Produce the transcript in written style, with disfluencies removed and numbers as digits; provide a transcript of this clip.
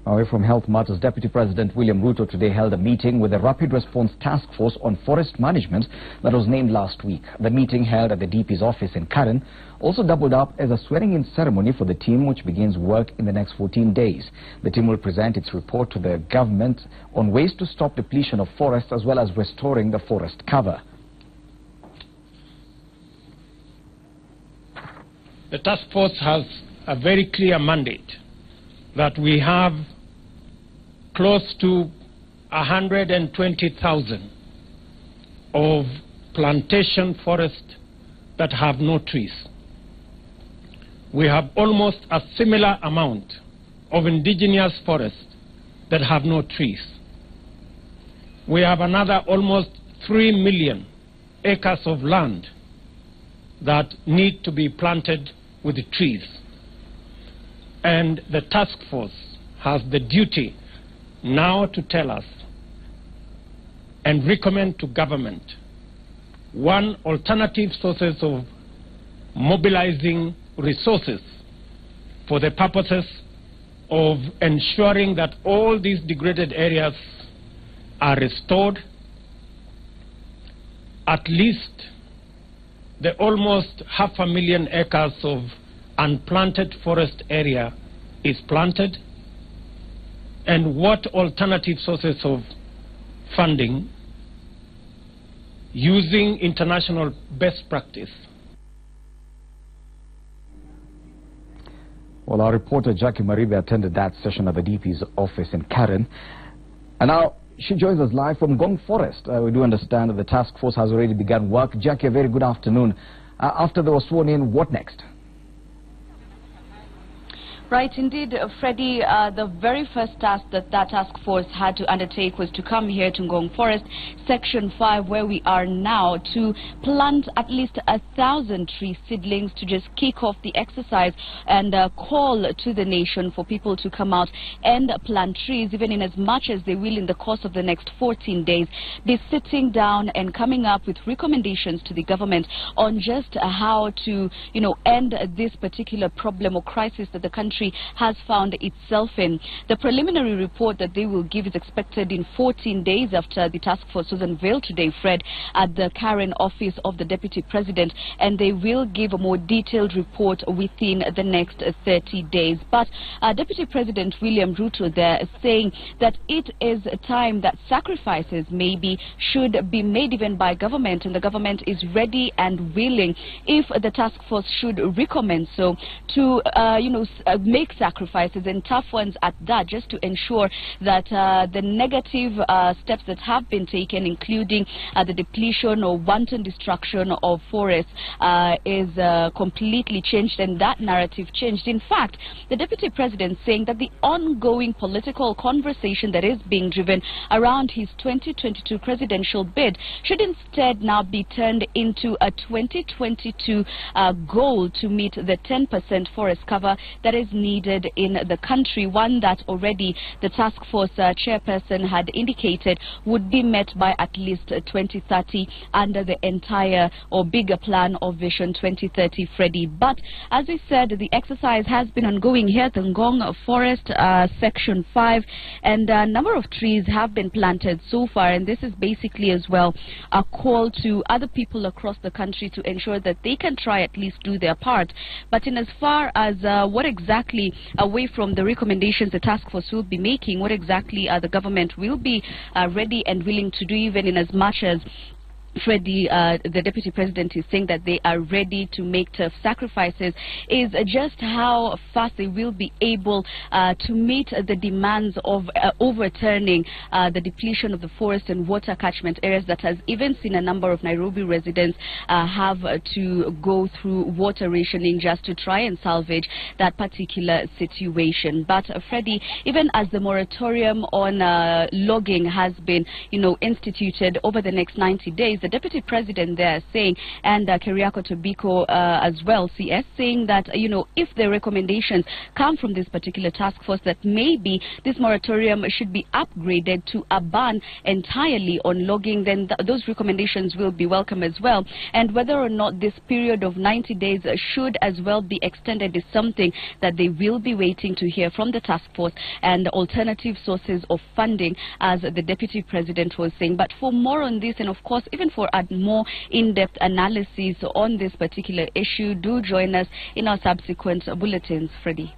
Away from health matters, Deputy President William Ruto today held a meeting with the Rapid Response Task Force on Forest Management that was named last week. The meeting held at the DP's office in Karen also doubled up as a swearing-in ceremony for the team, which begins work in the next 14 days. The team will present its report to the government on ways to stop depletion of forests as well as restoring the forest cover. The task force has a very clear mandate that we have close to 120,000 of plantation forests that have no trees. We have almost a similar amount of indigenous forests that have no trees. We have another almost 3 million acres of land that need to be planted with trees. And the task force has the duty now to tell us and recommend to government one, alternative sources of mobilizing resources for the purposes of ensuring that all these degraded areas are restored. At least the almost 500,000 acres of unplanted forest area is planted, and what alternative sources of funding using international best practice. Well, our reporter Jackie Maribe attended that session at the DP's office in Karen, and now she joins us live from Ngong Forest. We do understand that the task force has already begun work. Jackie, a very good afternoon. After they were sworn in, what next? Right, indeed, Freddie, the very first task that task force had to undertake was to come here to Ngong Forest, Section 5, where we are now, to plant at least 1,000 tree seedlings to just kick off the exercise and call to the nation for people to come out and plant trees, even in as much as they will in the course of the next 14 days, be sitting down and coming up with recommendations to the government on just how to, end this particular problem or crisis that the country has found itself in. The preliminary report that they will give is expected in 14 days after the task force was unveiled today, Fred, at the Karen office of the Deputy President, and they will give a more detailed report within the next 30 days. But Deputy President William Ruto there is saying that it is a time that sacrifices maybe should be made even by government, and the government is ready and willing, if the task force should recommend so, to make sacrifices, and tough ones at that, just to ensure that the negative steps that have been taken, including the depletion or wanton destruction of forests, is completely changed, and that narrative changed. In fact, the Deputy President saying that the ongoing political conversation that is being driven around his 2022 presidential bid should instead now be turned into a 2022 goal to meet the 10% forest cover that is needed in the country, one that already the task force chairperson had indicated would be met by at least 2030 under the entire or bigger plan of Vision 2030, Freddie. But as we said, the exercise has been ongoing here at the Ngong Forest, Section 5, and a number of trees have been planted so far, and this is basically as well a call to other people across the country to ensure that they can try at least do their part. But in as far as what exactly, away from the recommendations the task force will be making, what exactly the government will be ready and willing to do, even in as much as Freddie, the Deputy President, is saying that they are ready to make tough sacrifices, is just how fast they will be able to meet the demands of overturning the depletion of the forest and water catchment areas that has even seen a number of Nairobi residents have to go through water rationing just to try and salvage that particular situation. But Freddie, even as the moratorium on logging has been, instituted over the next 90 days, the Deputy President there saying, and Keriako Tobiko as well, CS, saying that, if the recommendations come from this particular task force, that maybe this moratorium should be upgraded to a ban entirely on logging, then those recommendations will be welcome as well. And whether or not this period of 90 days should as well be extended is something that they will be waiting to hear from the task force and alternative sources of funding, as the Deputy President was saying. But for more on this, and of course even for a more in-depth analysis on this particular issue, do join us in our subsequent bulletins, Freddie.